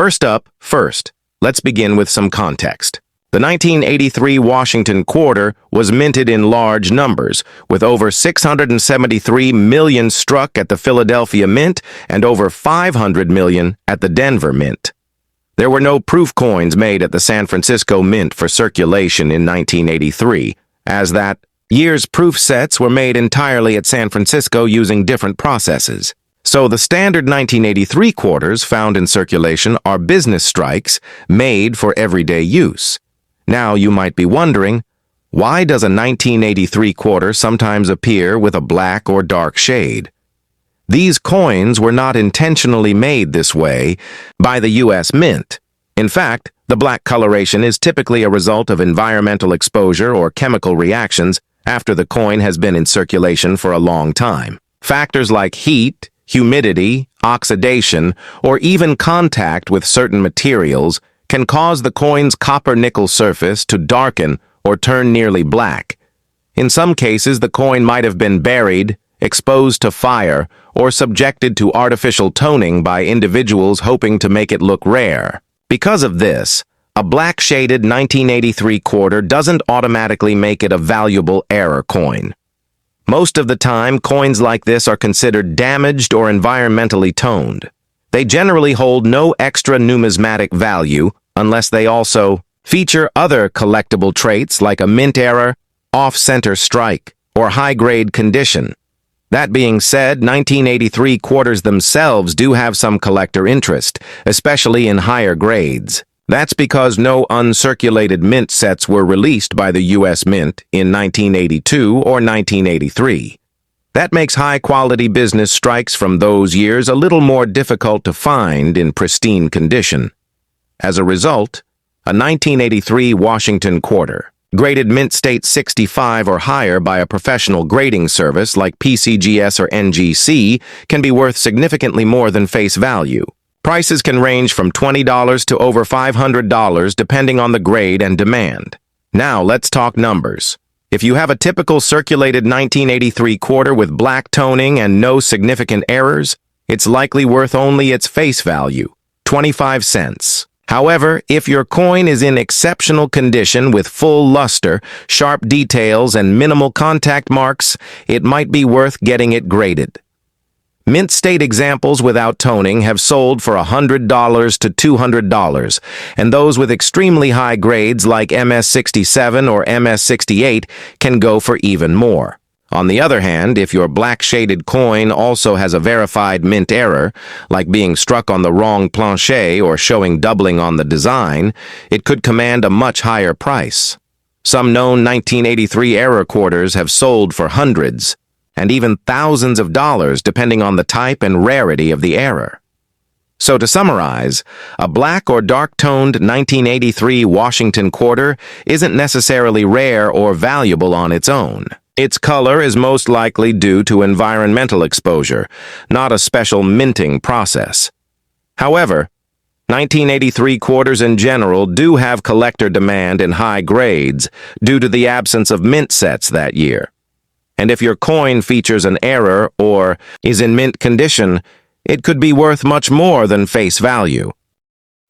First, let's begin with some context. The 1983 Washington quarter was minted in large numbers, with over 673 million struck at the Philadelphia Mint and over 500 million at the Denver Mint. There were no proof coins made at the San Francisco Mint for circulation in 1983, as that year's proof sets were made entirely at San Francisco using different processes. So the standard 1983 quarters found in circulation are business strikes made for everyday use. Now you might be wondering, why does a 1983 quarter sometimes appear with a black or dark shade? These coins were not intentionally made this way by the U.S. Mint. In fact, the black coloration is typically a result of environmental exposure or chemical reactions after the coin has been in circulation for a long time. Factors like heat, humidity, oxidation, or even contact with certain materials can cause the coin's copper-nickel surface to darken or turn nearly black. In some cases, the coin might have been buried, exposed to fire, or subjected to artificial toning by individuals hoping to make it look rare. Because of this, a black-shaded 1983 quarter doesn't automatically make it a valuable error coin. Most of the time, coins like this are considered damaged or environmentally toned. They generally hold no extra numismatic value unless they also feature other collectible traits like a mint error, off-center strike, or high-grade condition. That being said, 1983 quarters themselves do have some collector interest, especially in higher grades. That's because no uncirculated mint sets were released by the U.S. Mint in 1982 or 1983. That makes high-quality business strikes from those years a little more difficult to find in pristine condition. As a result, a 1983 Washington quarter, graded mint state 65 or higher by a professional grading service like PCGS or NGC, can be worth significantly more than face value. Prices can range from $20 to over $500 depending on the grade and demand. Now let's talk numbers. If you have a typical circulated 1983 quarter with black toning and no significant errors, it's likely worth only its face value, 25 cents. However, if your coin is in exceptional condition with full luster, sharp details, and minimal contact marks, it might be worth getting it graded. Mint state examples without toning have sold for $100 to $200, and those with extremely high grades like MS67 or MS68 can go for even more. On the other hand, if your black-shaded coin also has a verified mint error, like being struck on the wrong plancher or showing doubling on the design, it could command a much higher price. Some known 1983 error quarters have sold for hundreds, and even thousands of dollars depending on the type and rarity of the error. So to summarize, a black or dark-toned 1983 Washington quarter isn't necessarily rare or valuable on its own. Its color is most likely due to environmental exposure, not a special minting process. However, 1983 quarters in general do have collector demand in high grades due to the absence of mint sets that year. And if your coin features an error or is in mint condition, it could be worth much more than face value.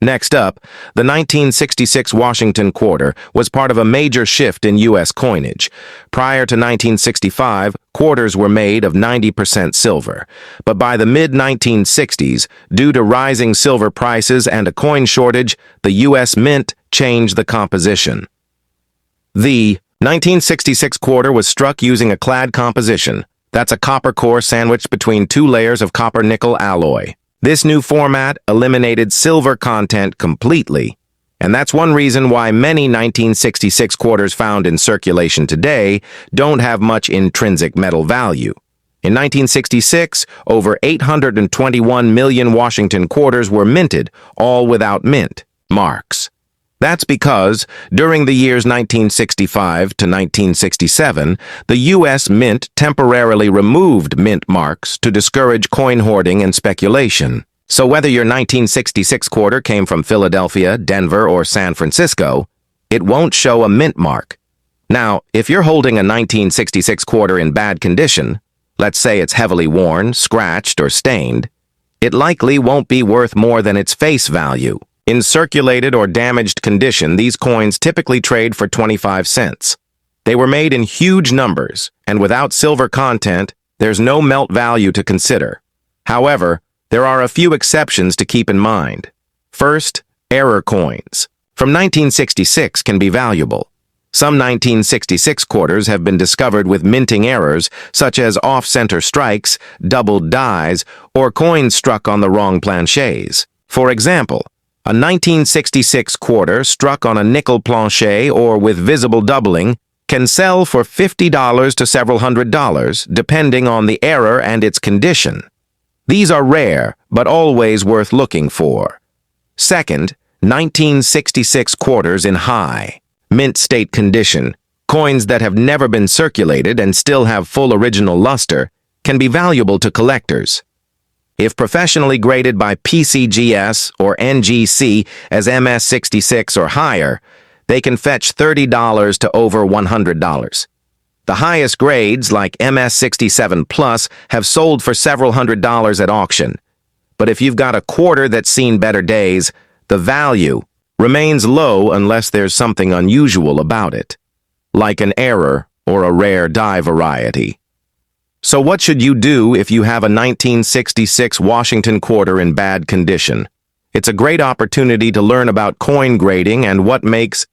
Next up, the 1966 Washington quarter was part of a major shift in U.S. coinage. Prior to 1965, quarters were made of 90% silver. But by the mid-1960s, due to rising silver prices and a coin shortage, the U.S. Mint changed the composition. The 1966 quarter was struck using a clad composition. That's a copper core sandwiched between two layers of copper-nickel alloy. This new format eliminated silver content completely, and that's one reason why many 1966 quarters found in circulation today don't have much intrinsic metal value. In 1966, over 821 million Washington quarters were minted, all without mint marks. That's because, during the years 1965 to 1967, the U.S. Mint temporarily removed mint marks to discourage coin hoarding and speculation. So whether your 1966 quarter came from Philadelphia, Denver, or San Francisco, it won't show a mint mark. Now, if you're holding a 1966 quarter in bad condition, let's say it's heavily worn, scratched, or stained, it likely won't be worth more than its face value. In circulated or damaged condition, these coins typically trade for 25 cents. They were made in huge numbers, and without silver content, there's no melt value to consider. However, there are a few exceptions to keep in mind. First, error coins from 1966 can be valuable. Some 1966 quarters have been discovered with minting errors, such as off-center strikes, doubled dies, or coins struck on the wrong planchets. For example, a 1966 quarter struck on a nickel planchet or with visible doubling can sell for $50 to several $100s, depending on the error and its condition. These are rare, but always worth looking for. Second, 1966 quarters in high, mint state condition, coins that have never been circulated and still have full original luster, can be valuable to collectors. If professionally graded by PCGS or NGC as MS66 or higher, they can fetch $30 to over $100. The highest grades, like MS67 Plus, have sold for several $100s at auction. But if you've got a quarter that's seen better days, the value remains low unless there's something unusual about it, like an error or a rare die variety. So what should you do if you have a 1966 Washington quarter in bad condition? It's a great opportunity to learn about coin grading and what makes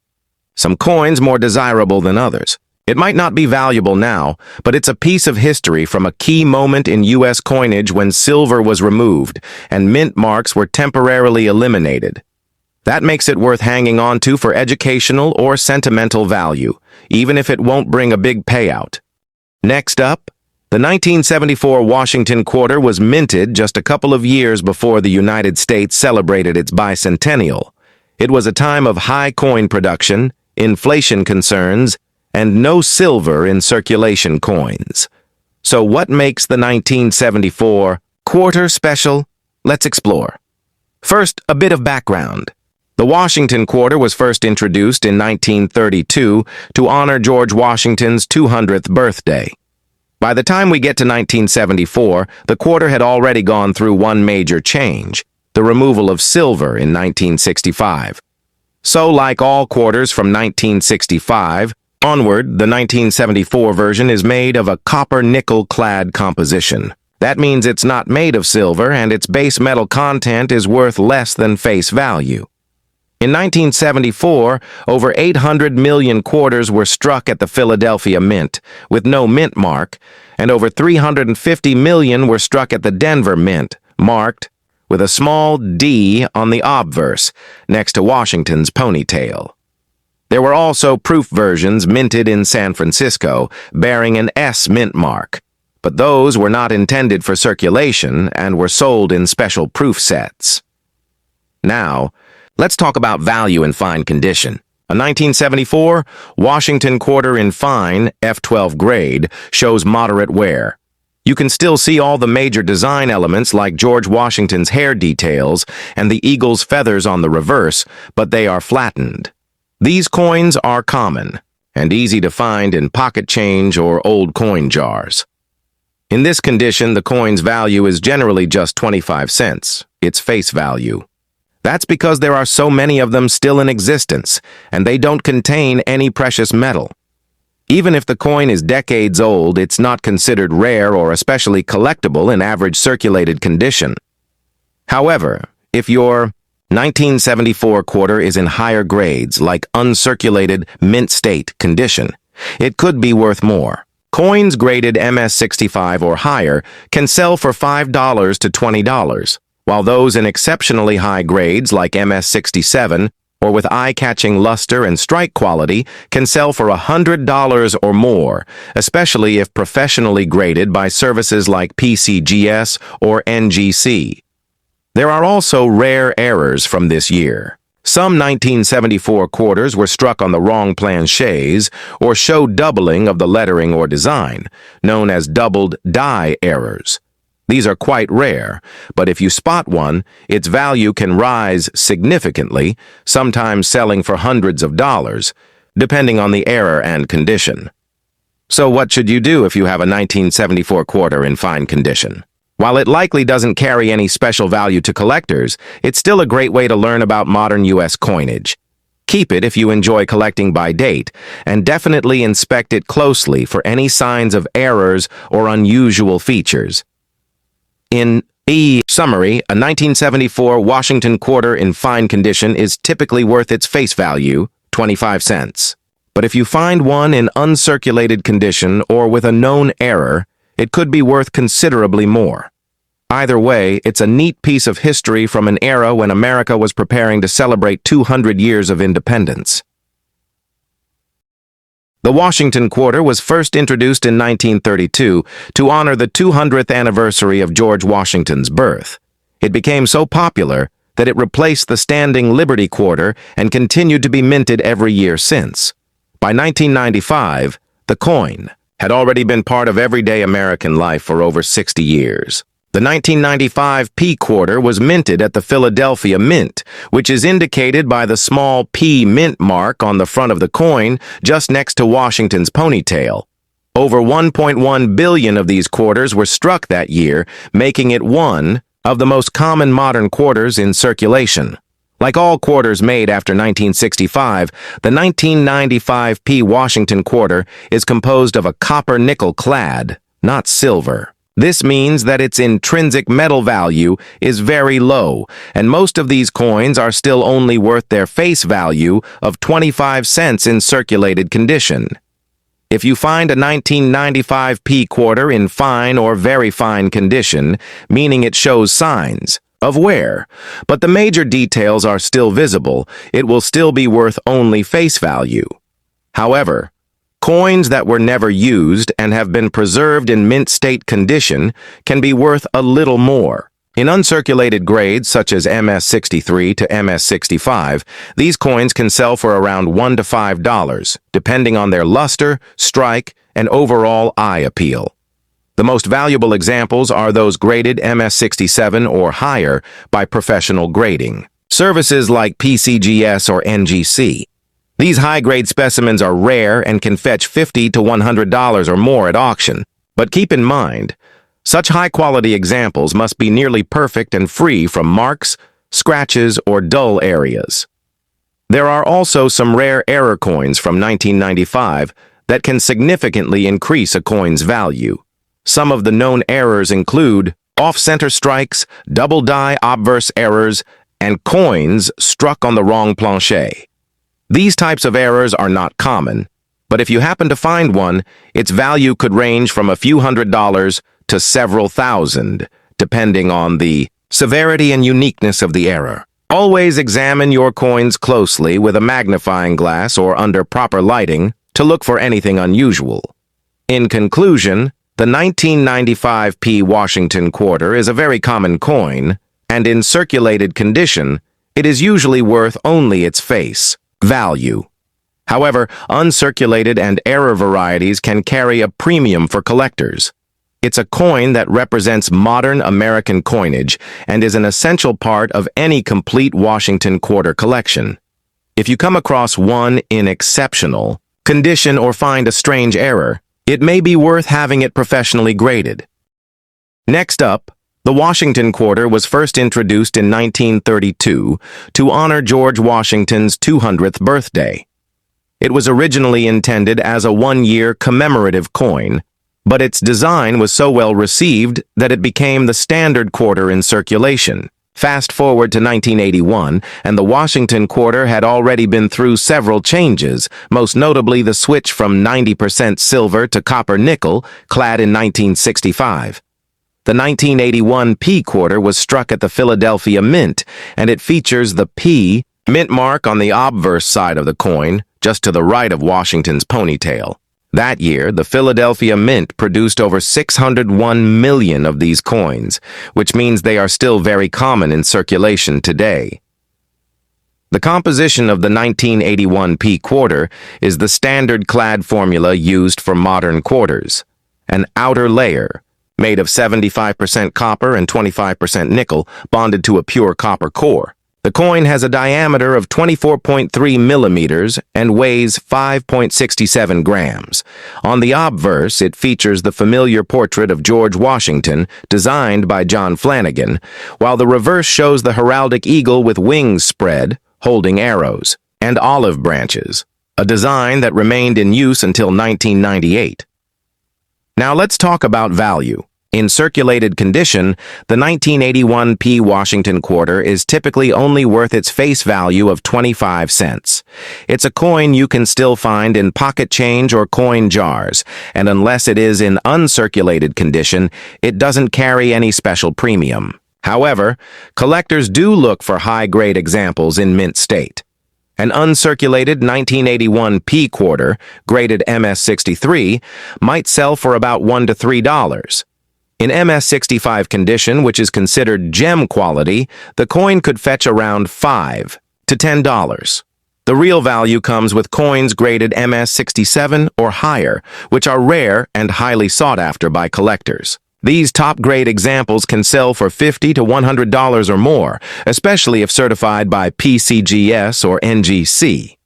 some coins more desirable than others. It might not be valuable now, but it's a piece of history from a key moment in U.S. coinage when silver was removed and mint marks were temporarily eliminated. That makes it worth hanging on to for educational or sentimental value, even if it won't bring a big payout. Next up, the 1974 Washington quarter was minted just a couple of years before the United States celebrated its bicentennial. It was a time of high coin production, inflation concerns, and no silver in circulation coins. So what makes the 1974 quarter special? Let's explore. First, a bit of background. The Washington quarter was first introduced in 1932 to honor George Washington's 200th birthday. By the time we get to 1974, the quarter had already gone through one major change, the removal of silver in 1965. So, like all quarters from 1965 onward, the 1974 version is made of a copper-nickel-clad composition. That means it's not made of silver, and its base metal content is worth less than face value. In 1974, over 800 million quarters were struck at the Philadelphia Mint, with no mint mark, and over 350 million were struck at the Denver Mint, marked with a small D on the obverse, next to Washington's ponytail. There were also proof versions minted in San Francisco, bearing an S mint mark, but those were not intended for circulation and were sold in special proof sets. Now, let's talk about value in fine condition. A 1974 Washington quarter in fine, F12 grade, shows moderate wear. You can still see all the major design elements like George Washington's hair details and the eagle's feathers on the reverse, but they are flattened. These coins are common and easy to find in pocket change or old coin jars. In this condition, the coin's value is generally just 25 cents, its face value. That's because there are so many of them still in existence, and they don't contain any precious metal. Even if the coin is decades old, it's not considered rare or especially collectible in average circulated condition. However, if your 1974 quarter is in higher grades, like uncirculated mint state condition, it could be worth more. Coins graded MS65 or higher can sell for $5 to $20. While those in exceptionally high grades like MS67 or with eye-catching luster and strike quality can sell for $100 or more, especially if professionally graded by services like PCGS or NGC. There are also rare errors from this year. Some 1974 quarters were struck on the wrong planchets or showed doubling of the lettering or design, known as doubled die errors. These are quite rare, but if you spot one, its value can rise significantly, sometimes selling for hundreds of dollars, depending on the error and condition. So what should you do if you have a 1974 quarter in fine condition? While it likely doesn't carry any special value to collectors, it's still a great way to learn about modern U.S. coinage. Keep it if you enjoy collecting by date, and definitely inspect it closely for any signs of errors or unusual features. In summary, a 1974 Washington quarter in fine condition is typically worth its face value, 25 cents. But if you find one in uncirculated condition or with a known error, it could be worth considerably more. Either way, it's a neat piece of history from an era when America was preparing to celebrate 200 years of independence. The Washington quarter was first introduced in 1932 to honor the 200th anniversary of George Washington's birth. It became so popular that it replaced the standing Liberty quarter and continued to be minted every year since. By 1995, the coin had already been part of everyday American life for over 60 years. The 1995 P quarter was minted at the Philadelphia Mint, which is indicated by the small P mint mark on the front of the coin just next to Washington's ponytail. Over 1.1 billion of these quarters were struck that year, making it one of the most common modern quarters in circulation. Like all quarters made after 1965, the 1995 P Washington quarter is composed of a copper nickel clad, not silver. This means that its intrinsic metal value is very low, and most of these coins are still only worth their face value of 25 cents in circulated condition. If you find a 1995 P quarter in fine or very fine condition, meaning it shows signs of wear, but the major details are still visible, it will still be worth only face value. However, coins that were never used and have been preserved in mint state condition can be worth a little more. In uncirculated grades such as MS-63 to MS-65, these coins can sell for around $1 to $5, depending on their luster, strike, and overall eye appeal. The most valuable examples are those graded MS-67 or higher by professional grading services like PCGS or NGC. These high-grade specimens are rare and can fetch $50 to $100 or more at auction. But keep in mind, such high-quality examples must be nearly perfect and free from marks, scratches, or dull areas. There are also some rare error coins from 1995 that can significantly increase a coin's value. Some of the known errors include off-center strikes, double die obverse errors, and coins struck on the wrong planche. These types of errors are not common, but if you happen to find one, its value could range from a few $100s to several thousand, depending on the severity and uniqueness of the error. Always examine your coins closely with a magnifying glass or under proper lighting to look for anything unusual. In conclusion, the 1995 P Washington quarter is a very common coin, and in circulated condition, it is usually worth only its face value. However, uncirculated and error varieties can carry a premium for collectors. It's a coin that represents modern American coinage and is an essential part of any complete Washington quarter collection. If you come across one in exceptional condition or find a strange error, it may be worth having it professionally graded. Next up, the Washington quarter was first introduced in 1932 to honor George Washington's 200th birthday. It was originally intended as a one-year commemorative coin, but its design was so well received that it became the standard quarter in circulation. Fast forward to 1981, and the Washington quarter had already been through several changes, most notably the switch from 90% silver to copper nickel, clad in 1965. The 1981 P quarter was struck at the Philadelphia Mint, and it features the P mint mark on the obverse side of the coin, just to the right of Washington's ponytail. That year, the Philadelphia Mint produced over 601 million of these coins, which means they are still very common in circulation today. The composition of the 1981 P quarter is the standard clad formula used for modern quarters. An outer layer, made of 75% copper and 25% nickel, bonded to a pure copper core. The coin has a diameter of 24.3 millimeters and weighs 5.67 grams. On the obverse, it features the familiar portrait of George Washington, designed by John Flanagan, while the reverse shows the heraldic eagle with wings spread, holding arrows, and olive branches, a design that remained in use until 1998. Now let's talk about value. In circulated condition, the 1981 P Washington quarter is typically only worth its face value of 25 cents. It's a coin you can still find in pocket change or coin jars, and unless it is in uncirculated condition, it doesn't carry any special premium. However, collectors do look for high-grade examples in mint state. An uncirculated 1981 P quarter, graded MS-63, might sell for about $1 to $3. In MS-65 condition, which is considered gem quality, the coin could fetch around $5 to $10. The real value comes with coins graded MS-67 or higher, which are rare and highly sought after by collectors. These top-grade examples can sell for $50 to $100 or more, especially if certified by PCGS or NGC.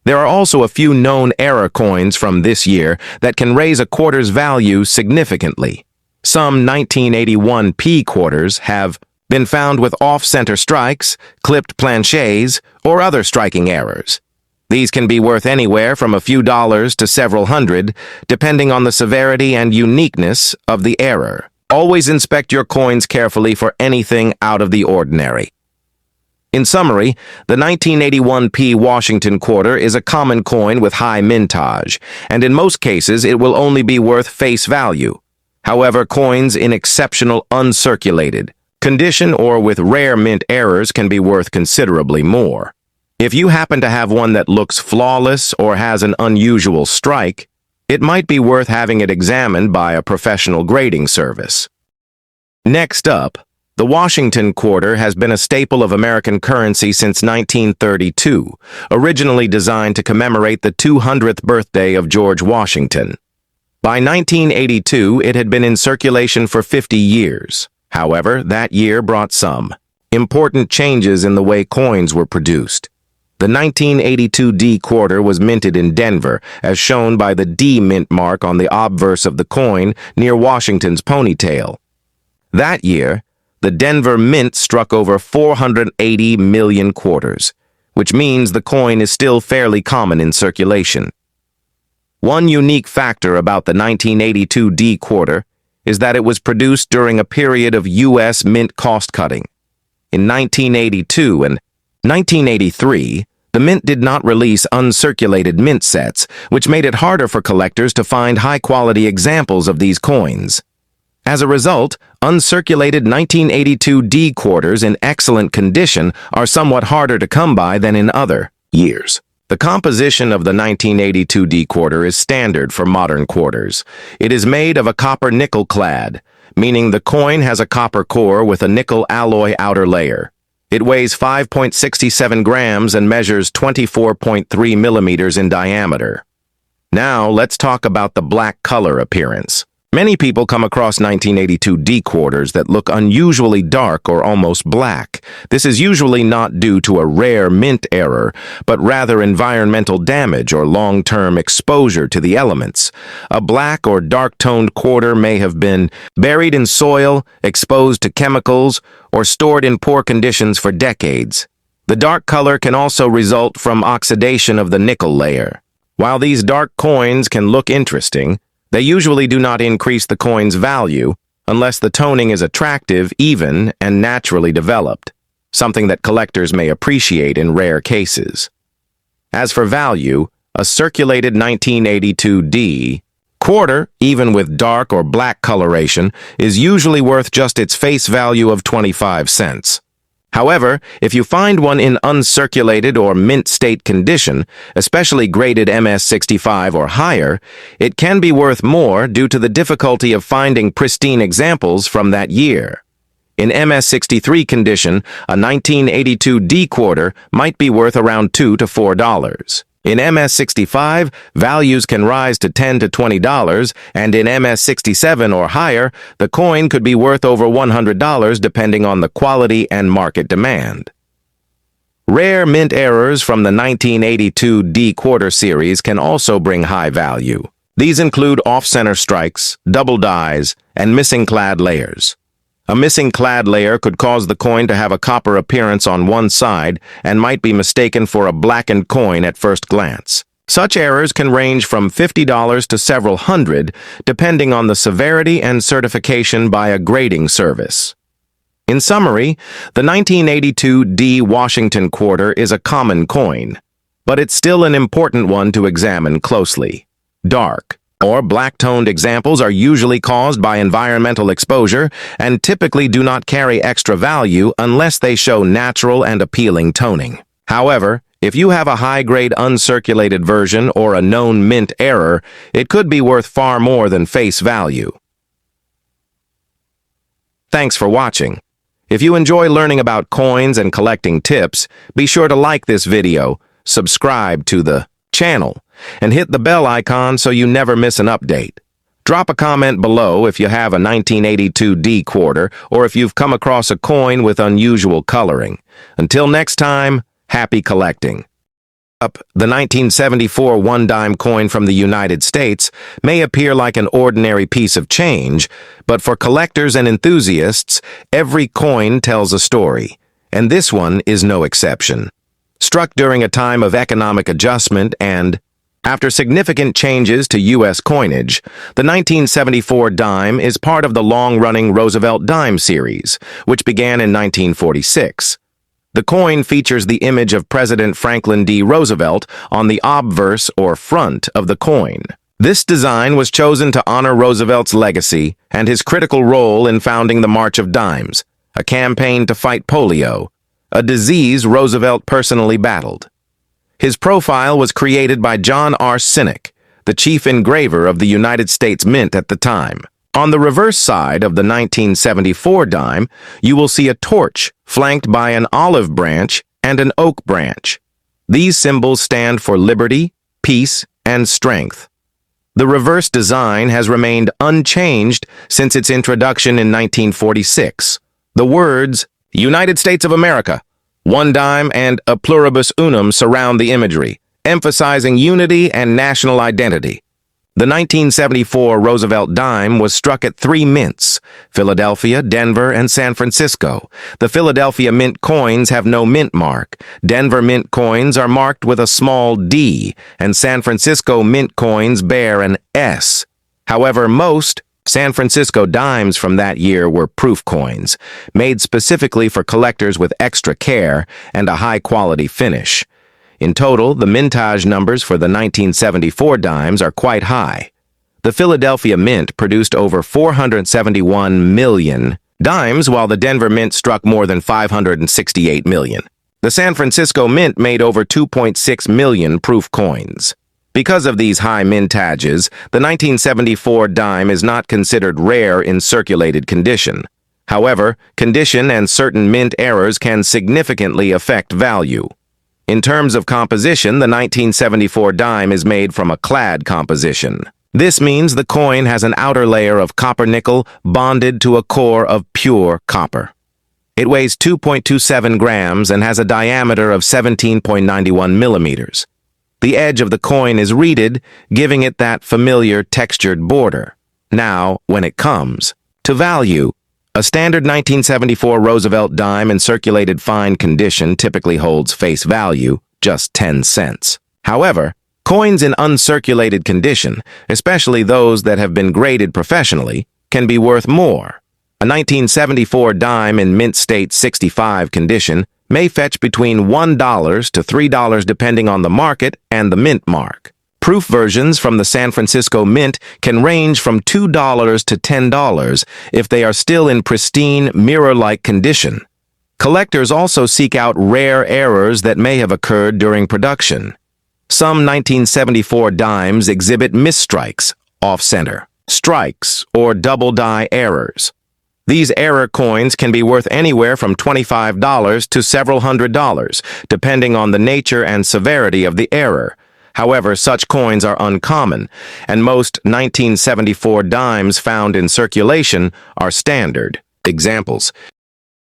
There are also a few known error coins from this year that can raise a quarter's value significantly. Some 1981 P quarters have been found with off-center strikes, clipped planchets, or other striking errors. These can be worth anywhere from a few dollars to several hundred, depending on the severity and uniqueness of the error. Always inspect your coins carefully for anything out of the ordinary. In summary, the 1981 P Washington quarter is a common coin with high mintage, and in most cases it will only be worth face value. However, coins in exceptional uncirculated condition or with rare mint errors can be worth considerably more. If you happen to have one that looks flawless or has an unusual strike, it might be worth having it examined by a professional grading service. Next up, the Washington quarter has been a staple of American currency since 1932, originally designed to commemorate the 200th birthday of George Washington. By 1982, it had been in circulation for 50 years. However, that year brought some important changes in the way coins were produced. The 1982 D quarter was minted in Denver, as shown by the D mint mark on the obverse of the coin near Washington's ponytail. That year, the Denver Mint struck over 480 million quarters, which means the coin is still fairly common in circulation. One unique factor about the 1982 D quarter is that it was produced during a period of U.S. mint cost-cutting. In 1982 and 1983, the mint did not release uncirculated mint sets, which made it harder for collectors to find high-quality examples of these coins. As a result, uncirculated 1982 D quarters in excellent condition are somewhat harder to come by than in other years. The composition of the 1982 D quarter is standard for modern quarters. It is made of a copper nickel clad, meaning the coin has a copper core with a nickel alloy outer layer. It weighs 5.67 grams and measures 24.3 millimeters in diameter. Now, let's talk about the black color appearance. Many people come across 1982 D quarters that look unusually dark or almost black. This is usually not due to a rare mint error, but rather environmental damage or long-term exposure to the elements. A black or dark-toned quarter may have been buried in soil, exposed to chemicals, or stored in poor conditions for decades. The dark color can also result from oxidation of the nickel layer. While these dark coins can look interesting, they usually do not increase the coin's value unless the toning is attractive, even, and naturally developed, something that collectors may appreciate in rare cases. As for value, a circulated 1982 D quarter, even with dark or black coloration, is usually worth just its face value of 25 cents. However, if you find one in uncirculated or mint state condition, especially graded MS-65 or higher, it can be worth more due to the difficulty of finding pristine examples from that year. In MS-63 condition, a 1982 D quarter might be worth around $2 to $4. In MS-65, values can rise to $10 to $20, and in MS-67 or higher, the coin could be worth over $100 depending on the quality and market demand. Rare mint errors from the 1982 D-quarter series can also bring high value. These include off-center strikes, double dies, and missing clad layers. A missing clad layer could cause the coin to have a copper appearance on one side and might be mistaken for a blackened coin at first glance. Such errors can range from $50 to several hundred, depending on the severity and certification by a grading service. In summary, the 1982 D Washington quarter is a common coin, but it's still an important one to examine closely. Dark or black-toned examples are usually caused by environmental exposure and typically do not carry extra value unless they show natural and appealing toning. However, if you have a high-grade uncirculated version or a known mint error, it could be worth far more than face value. Thanks for watching. If you enjoy learning about coins and collecting tips, be sure to like this video, subscribe to the channel, and hit the bell icon so you never miss an update. Drop a comment below if you have a 1982 D quarter or if you've come across a coin with unusual coloring. Until next time, happy collecting. The 1974 one-dime coin from the United States may appear like an ordinary piece of change, but for collectors and enthusiasts, every coin tells a story, and this one is no exception. Struck during a time of economic adjustment and, after significant changes to U.S. coinage, the 1974 dime is part of the long-running Roosevelt Dime series, which began in 1946. The coin features the image of President Franklin D. Roosevelt on the obverse or front of the coin. This design was chosen to honor Roosevelt's legacy and his critical role in founding the March of Dimes, a campaign to fight polio, a disease Roosevelt personally battled. His profile was created by John R. Sinek, the chief engraver of the United States Mint at the time. On the reverse side of the 1974 dime, you will see a torch flanked by an olive branch and an oak branch. These symbols stand for liberty, peace, and strength. The reverse design has remained unchanged since its introduction in 1946. The words, United States of America, one dime, and a pluribus unum surround the imagery, emphasizing unity and national identity. The 1974 Roosevelt Dime was struck at 3 mints, Philadelphia, Denver, and San Francisco. The Philadelphia mint coins have no mint mark. Denver mint coins are marked with a small D, and San Francisco mint coins bear an S. However, most San Francisco dimes from that year were proof coins, made specifically for collectors with extra care and a high-quality finish. In total, the mintage numbers for the 1974 dimes are quite high. The Philadelphia Mint produced over 471 million dimes, while the Denver Mint struck more than 568 million. The San Francisco Mint made over 2.6 million proof coins. Because of these high mintages, the 1974 dime is not considered rare in circulated condition. However, condition and certain mint errors can significantly affect value. In terms of composition, the 1974 dime is made from a clad composition. This means the coin has an outer layer of copper nickel bonded to a core of pure copper. It weighs 2.27 grams and has a diameter of 17.91 millimeters. The edge of the coin is reeded, giving it that familiar textured border. Now, when it comes to value, a standard 1974 Roosevelt dime in circulated fine condition typically holds face value, just 10 cents. However, coins in uncirculated condition, especially those that have been graded professionally, can be worth more. A 1974 dime in mint state 65 condition may fetch between $1 to $3 depending on the market and the mint mark. Proof versions from the San Francisco Mint can range from $2 to $10 if they are still in pristine, mirror-like condition. Collectors also seek out rare errors that may have occurred during production. Some 1974 dimes exhibit misstrikes, off-center, strikes, or double-die errors. These error coins can be worth anywhere from $25 to several $100s, depending on the nature and severity of the error. However, such coins are uncommon, and most 1974 dimes found in circulation are standard examples.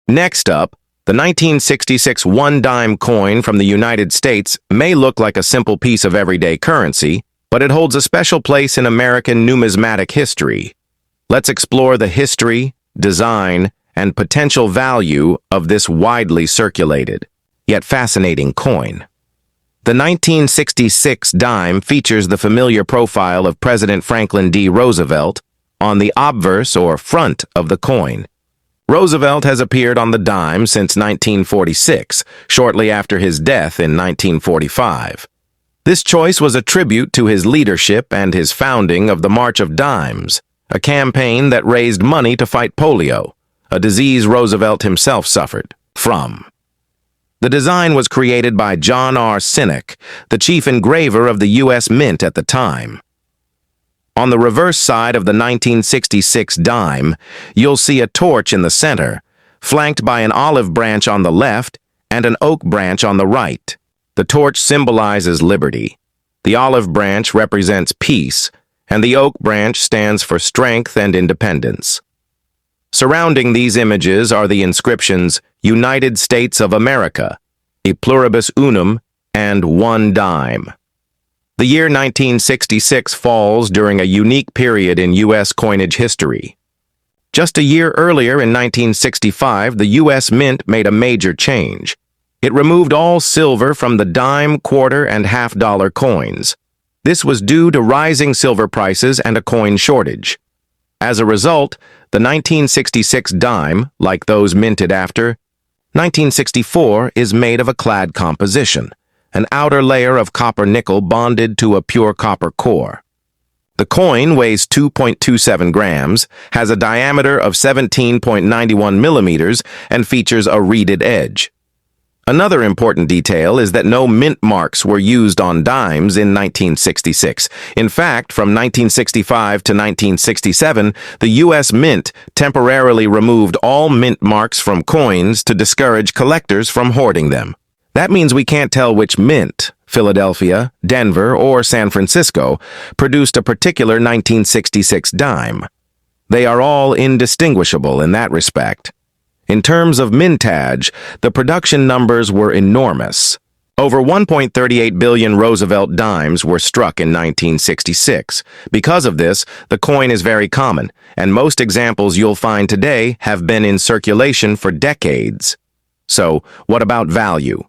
Next up, The 1966 one-dime coin from the United States may look like a simple piece of everyday currency, but it holds a special place in American numismatic history. Let's explore the history, design, and potential value of this widely circulated, yet fascinating coin. The 1966 dime features the familiar profile of President Franklin D. Roosevelt on the obverse or front of the coin. Roosevelt has appeared on the dime since 1946, shortly after his death in 1945. This choice was a tribute to his leadership and his founding of the March of Dimes, a campaign that raised money to fight polio, a disease Roosevelt himself suffered from. The design was created by John R. Sinnock, the chief engraver of the U.S. Mint at the time. On the reverse side of the 1966 dime, you'll see a torch in the center, flanked by an olive branch on the left and an oak branch on the right. The torch symbolizes liberty. The olive branch represents peace, and the oak branch stands for strength and independence. Surrounding these images are the inscriptions United States of America, E pluribus unum, and one dime. The year 1966 falls during a unique period in U.S. coinage history. Just a year earlier in 1965, the U.S. Mint made a major change. It removed all silver from the dime, quarter, and half-dollar coins. This was due to rising silver prices and a coin shortage. As a result, the 1966 dime, like those minted after 1964, is made of a clad composition, an outer layer of copper-nickel bonded to a pure copper core. The coin weighs 2.27 grams, has a diameter of 17.91 millimeters, and features a reeded edge. Another important detail is that no mint marks were used on dimes in 1966. In fact, from 1965 to 1967, the U.S. Mint temporarily removed all mint marks from coins to discourage collectors from hoarding them. That means we can't tell which mint, Philadelphia, Denver, or San Francisco, produced a particular 1966 dime. They are all indistinguishable in that respect. In terms of mintage, the production numbers were enormous. Over 1.38 billion Roosevelt dimes were struck in 1966. Because of this, the coin is very common, and most examples you'll find today have been in circulation for decades. So, what about value?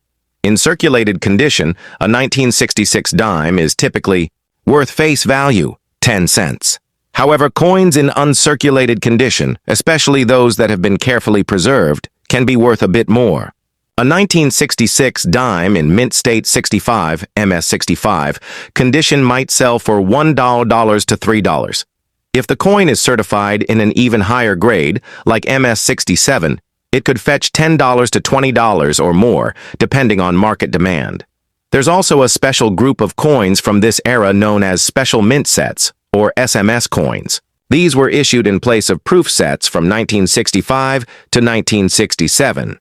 In circulated condition, a 1966 dime is typically worth face value, 10 cents. However, coins in uncirculated condition, especially those that have been carefully preserved, can be worth a bit more. A 1966 dime in Mint State 65, MS65, condition might sell for $1 to $3. If the coin is certified in an even higher grade, like MS67, it could fetch $10 to $20 or more, depending on market demand. There's also a special group of coins from this era known as special mint sets, or SMS coins. These were issued in place of proof sets from 1965 to 1967.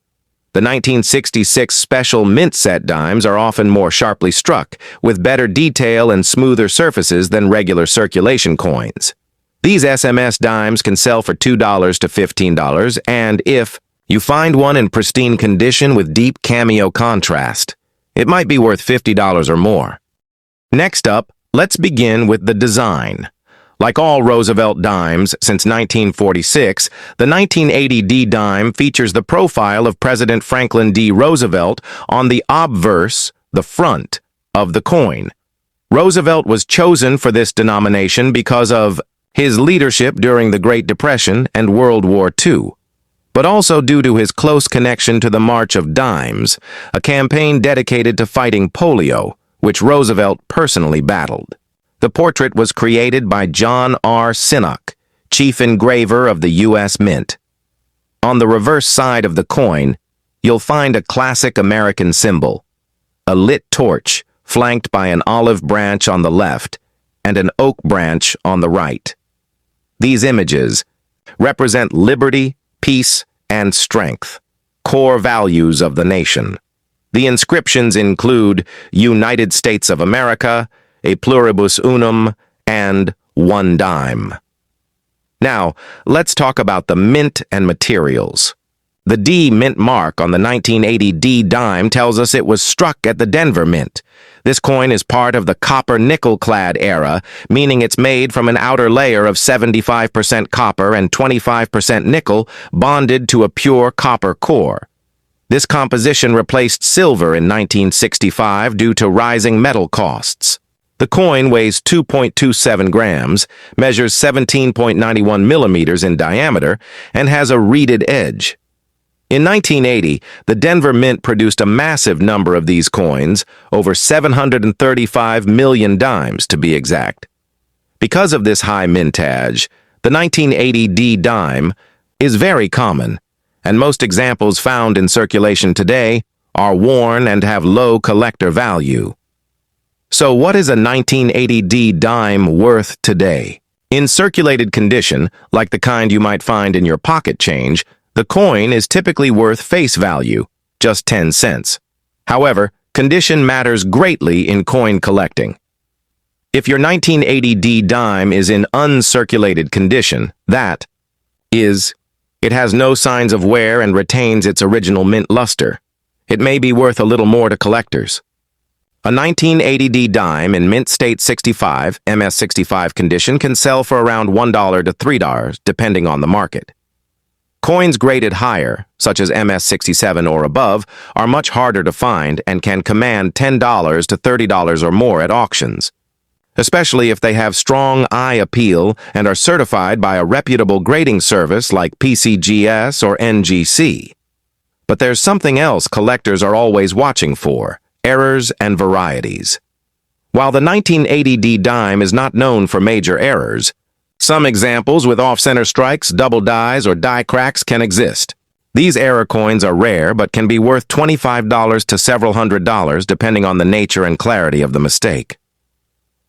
The 1966 special mint set dimes are often more sharply struck, with better detail and smoother surfaces than regular circulation coins. These SMS dimes can sell for $2 to $15, and if you find one in pristine condition with deep cameo contrast, it might be worth $50 or more. Next up, let's begin with the design. Like all Roosevelt dimes since 1946, the 1980 D dime features the profile of President Franklin D. Roosevelt on the obverse, the front, of the coin. Roosevelt was chosen for this denomination because of his leadership during the Great Depression and World War II, but also due to his close connection to the March of Dimes, a campaign dedicated to fighting polio, which Roosevelt personally battled. The portrait was created by John R. Sinnock, chief engraver of the U.S. Mint. On the reverse side of the coin, you'll find a classic American symbol, a lit torch flanked by an olive branch on the left and an oak branch on the right. These images represent liberty, peace, and strength, core values of the nation. The inscriptions include United States of America, E pluribus unum, and one dime. Now, let's talk about the mint and materials. The D mint mark on the 1980 D dime tells us it was struck at the Denver Mint. This coin is part of the copper-nickel-clad era, meaning it's made from an outer layer of 75% copper and 25% nickel bonded to a pure copper core. This composition replaced silver in 1965 due to rising metal costs. The coin weighs 2.27 grams, measures 17.91 millimeters in diameter, and has a reeded edge. In 1980, the Denver Mint produced a massive number of these coins, over 735 million dimes to be exact. Because of this high mintage, the 1980 D dime is very common, and most examples found in circulation today are worn and have low collector value. So what is a 1980 D dime worth today? In circulated condition, like the kind you might find in your pocket change, the coin is typically worth face value, just 10 cents. However, condition matters greatly in coin collecting. If your 1980 D dime is in uncirculated condition, that is, it has no signs of wear and retains its original mint luster, it may be worth a little more to collectors. A 1980 D dime in mint state 65, MS65 condition can sell for around $1 to $3, depending on the market. Coins graded higher, such as MS67 or above, are much harder to find and can command $10 to $30 or more at auctions, especially if they have strong eye appeal and are certified by a reputable grading service like PCGS or NGC. But there's something else collectors are always watching for: errors and varieties. While the 1980 D dime is not known for major errors, some examples with off-center strikes, double dies, or die cracks can exist. These error coins are rare but can be worth $25 to several $100s depending on the nature and clarity of the mistake.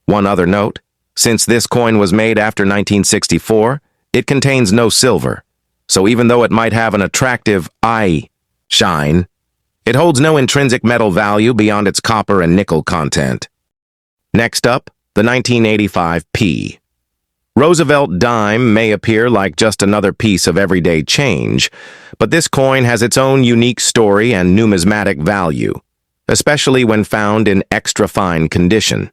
One other note, since this coin was made after 1964, it contains no silver, so even though it might have an attractive eye shine, it holds no intrinsic metal value beyond its copper and nickel content. Next up, the 1985 P. Roosevelt Dime may appear like just another piece of everyday change, but this coin has its own unique story and numismatic value, especially when found in extra fine condition.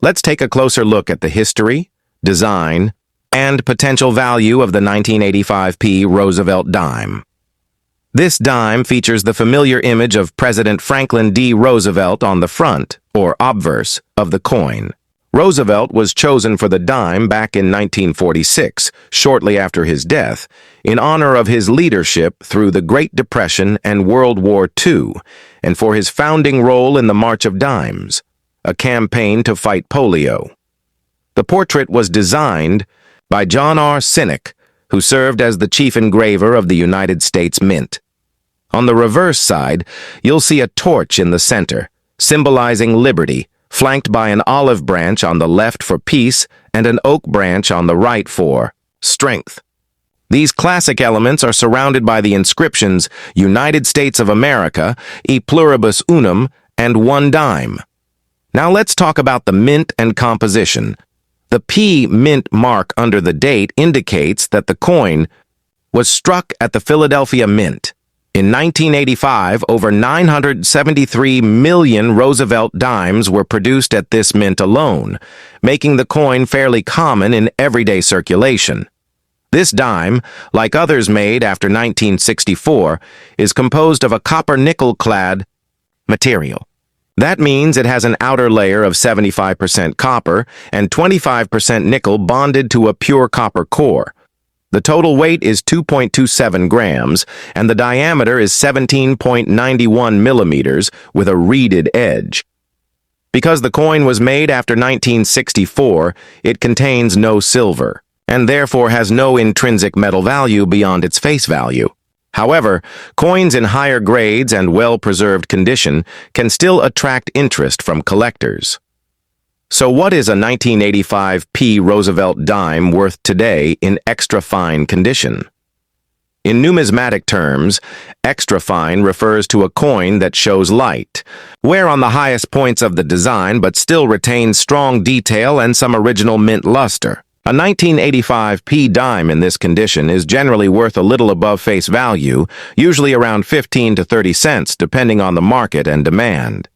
Let's take a closer look at the history, design, and potential value of the 1985 P Roosevelt Dime. This dime features the familiar image of President Franklin D. Roosevelt on the front, or obverse, of the coin. Roosevelt was chosen for the dime back in 1946, shortly after his death, in honor of his leadership through the Great Depression and World War II, and for his founding role in the March of Dimes, a campaign to fight polio. The portrait was designed by John R. Sinek, who served as the chief engraver of the United States Mint. On the reverse side, you'll see a torch in the center, symbolizing liberty, flanked by an olive branch on the left for peace and an oak branch on the right for strength. These classic elements are surrounded by the inscriptions United States of America, E pluribus unum, and one dime. Now let's talk about the mint and composition. The P mint mark under the date indicates that the coin was struck at the Philadelphia Mint. In 1985, over 973 million Roosevelt dimes were produced at this mint alone, making the coin fairly common in everyday circulation. This dime, like others made after 1964, is composed of a copper-nickel-clad material. That means it has an outer layer of 75% copper and 25% nickel bonded to a pure copper core. The total weight is 2.27 grams, and the diameter is 17.91 millimeters with a reeded edge. Because the coin was made after 1964, it contains no silver, and therefore has no intrinsic metal value beyond its face value. However, coins in higher grades and well-preserved condition can still attract interest from collectors. So what is a 1985 P Roosevelt dime worth today in extra fine condition? In numismatic terms, extra fine refers to a coin that shows light, wear on the highest points of the design but still retains strong detail and some original mint luster. A 1985 P dime in this condition is generally worth a little above face value, usually around 15 to 30 cents, depending on the market and demand.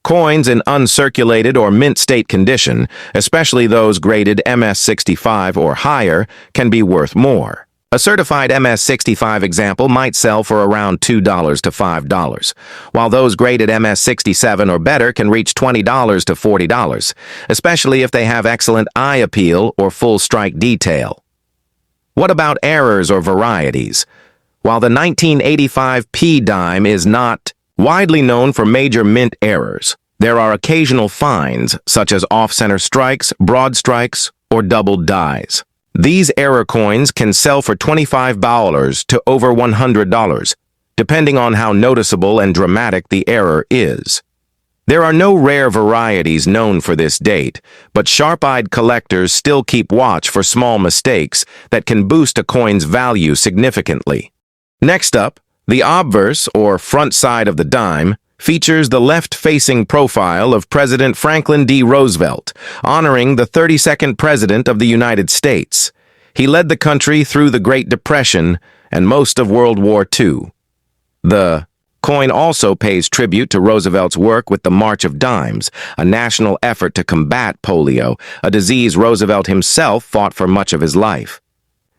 Coins in uncirculated or mint state condition, especially those graded MS-65 or higher, can be worth more. A certified MS-65 example might sell for around $2 to $5, while those graded MS-67 or better can reach $20 to $40, especially if they have excellent eye appeal or full strike detail. What about errors or varieties? While the 1985 P dime is not widely known for major mint errors, there are occasional finds, such as off-center strikes, broad strikes, or doubled dies. These error coins can sell for $25 to over $100, depending on how noticeable and dramatic the error is. There are no rare varieties known for this date, but sharp-eyed collectors still keep watch for small mistakes that can boost a coin's value significantly. Next up, the obverse, or front side of the dime, features the left-facing profile of President Franklin D. Roosevelt, honoring the 32nd President of the United States. He led the country through the Great Depression and most of World War II. The coin also pays tribute to Roosevelt's work with the March of Dimes, a national effort to combat polio, a disease Roosevelt himself fought for much of his life.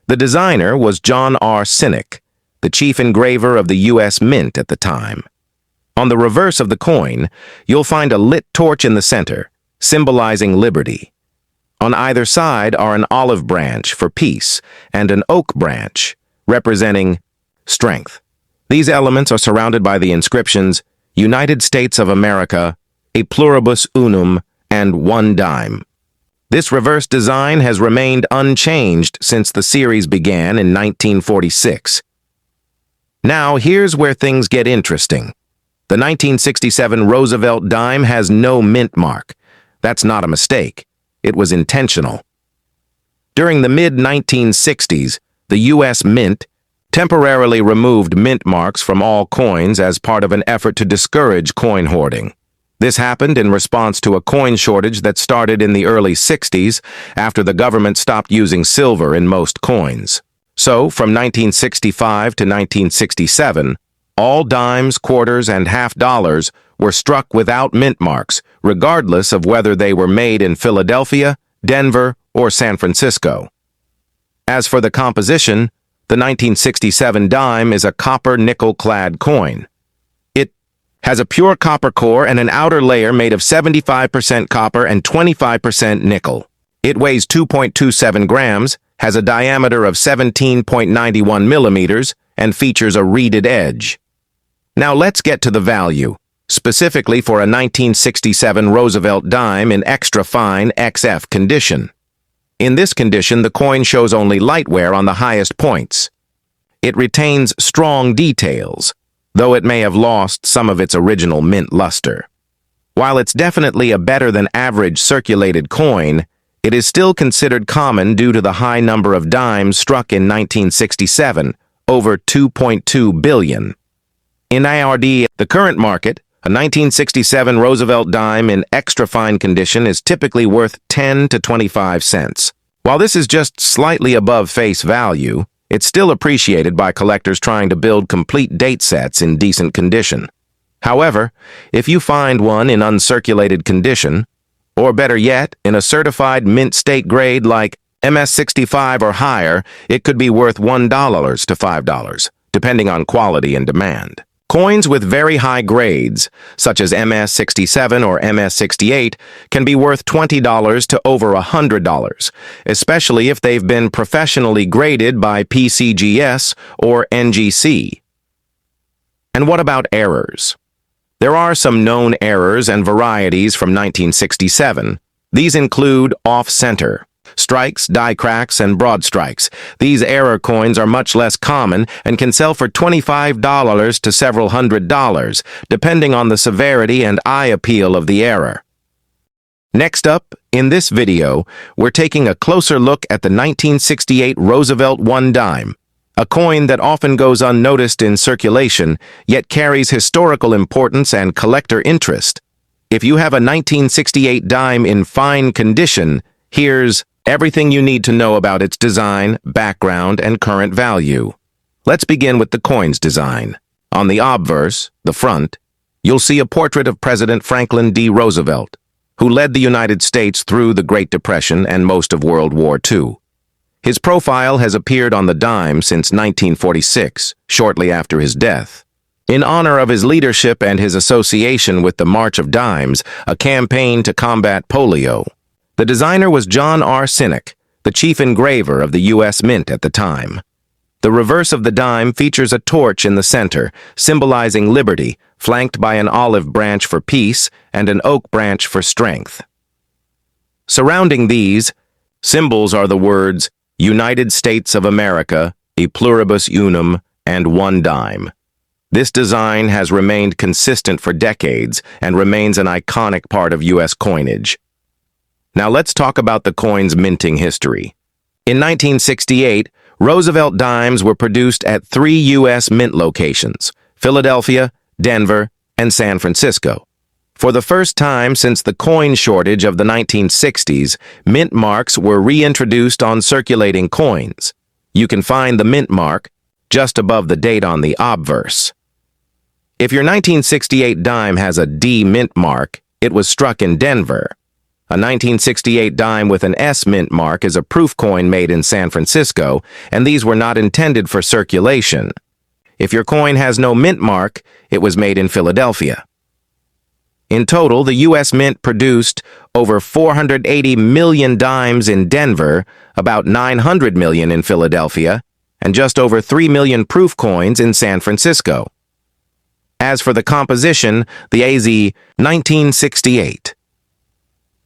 The designer was John R. Sinek, the chief engraver of the U.S. Mint at the time. On the reverse of the coin, you'll find a lit torch in the center, symbolizing liberty. On either side are an olive branch for peace and an oak branch, representing strength. These elements are surrounded by the inscriptions United States of America, a pluribus unum, and one dime. This reverse design has remained unchanged since the series began in 1946. Now, here's where things get interesting. The 1967 Roosevelt dime has no mint mark. That's not a mistake. It was intentional. During the mid-1960s, the U.S. Mint temporarily removed mint marks from all coins as part of an effort to discourage coin hoarding. This happened in response to a coin shortage that started in the early 60s after the government stopped using silver in most coins. So, from 1965 to 1967, all dimes, quarters, and half dollars were struck without mint marks, regardless of whether they were made in Philadelphia, Denver, or San Francisco. As for the composition, the 1967 dime is a copper nickel-clad coin. It has a pure copper core and an outer layer made of 75% copper and 25% nickel. It weighs 2.27 grams, has a diameter of 17.91 millimeters, and features a reeded edge. Now let's get to the value, specifically for a 1967 Roosevelt dime in extra fine XF condition. In this condition, the coin shows only light wear on the highest points. It retains strong details, though it may have lost some of its original mint luster. While it's definitely a better than average circulated coin, it is still considered common due to the high number of dimes struck in 1967, over 2.2 billion. In IRD, the current market, a 1967 Roosevelt dime in extra fine condition is typically worth 10 to 25 cents. While this is just slightly above face value, it's still appreciated by collectors trying to build complete date sets in decent condition. However, if you find one in uncirculated condition, or better yet, in a certified mint state grade like MS-65 or higher, it could be worth $1 to $5, depending on quality and demand. Coins with very high grades, such as MS-67 or MS-68, can be worth $20 to over $100, especially if they've been professionally graded by PCGS or NGC. And what about errors? There are some known errors and varieties from 1967. These include off-center, strikes, die cracks, and broad strikes. These error coins are much less common and can sell for $25 to several $100s, depending on the severity and eye appeal of the error. Next up, in this video, we're taking a closer look at the 1968 Roosevelt 1 dime, a coin that often goes unnoticed in circulation, yet carries historical importance and collector interest. If you have a 1968 dime in fine condition, here's Everything you need to know about its design, background, and current value. Let's begin with the coin's design. On the obverse, the front, you'll see a portrait of President Franklin D. Roosevelt, who led the United States through the Great Depression and most of World War II. His profile has appeared on the dime since 1946, shortly after his death. In honor of his leadership and his association with the March of Dimes, a campaign to combat polio. The designer was John R. Sinek, the chief engraver of the U.S. Mint at the time. The reverse of the dime features a torch in the center, symbolizing liberty, flanked by an olive branch for peace and an oak branch for strength. Surrounding these symbols are the words United States of America, e pluribus unum, and one dime. This design has remained consistent for decades and remains an iconic part of U.S. coinage. Now let's talk about the coin's minting history. In 1968, Roosevelt dimes were produced at 3 U.S. mint locations: Philadelphia, Denver, and San Francisco. For the first time since the coin shortage of the 1960s, mint marks were reintroduced on circulating coins. You can find the mint mark just above the date on the obverse. If your 1968 dime has a D mint mark, it was struck in Denver. A 1968 dime with an S mint mark is a proof coin made in San Francisco, and these were not intended for circulation. If your coin has no mint mark, it was made in Philadelphia. In total, the U.S. Mint produced over 480 million dimes in Denver, about 900 million in Philadelphia, and just over 3 million proof coins in San Francisco. As for the composition, the AZ 1968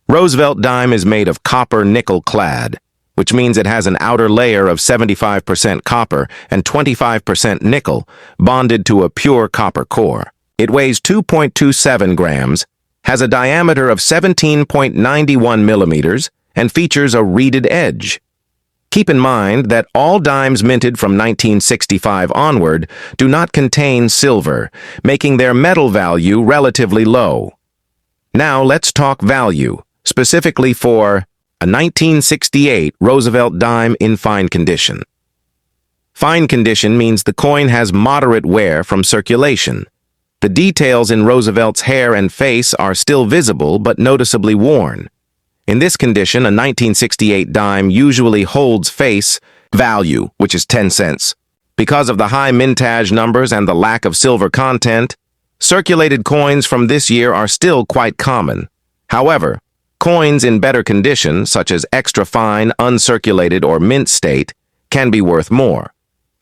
Roosevelt dime is made of copper nickel clad, which means it has an outer layer of 75% copper and 25% nickel, bonded to a pure copper core. It weighs 2.27 grams, has a diameter of 17.91 millimeters, and features a reeded edge. Keep in mind that all dimes minted from 1965 onward do not contain silver, making their metal value relatively low. Now let's talk value, specifically for a 1968 Roosevelt dime in fine condition. Fine condition means the coin has moderate wear from circulation. The details in Roosevelt's hair and face are still visible but noticeably worn. In this condition, a 1968 dime usually holds face value, which is 10 cents. Because of the high mintage numbers and the lack of silver content, circulated coins from this year are still quite common. However, coins in better condition, such as extra fine, uncirculated, or mint state, can be worth more.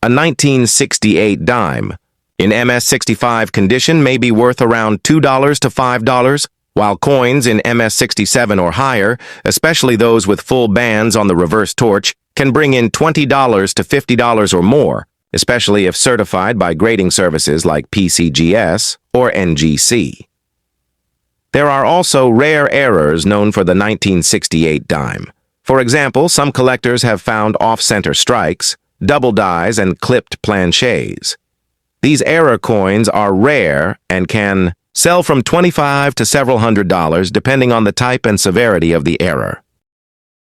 A 1968 dime in MS-65 condition may be worth around $2 to $5, while coins in MS-67 or higher, especially those with full bands on the reverse torch, can bring in $20 to $50 or more, especially if certified by grading services like PCGS or NGC. There are also rare errors known for the 1968 dime. For example, some collectors have found off-center strikes, double dies, and clipped planchets. These error coins are rare and can sell from $25 to several $100 depending on the type and severity of the error.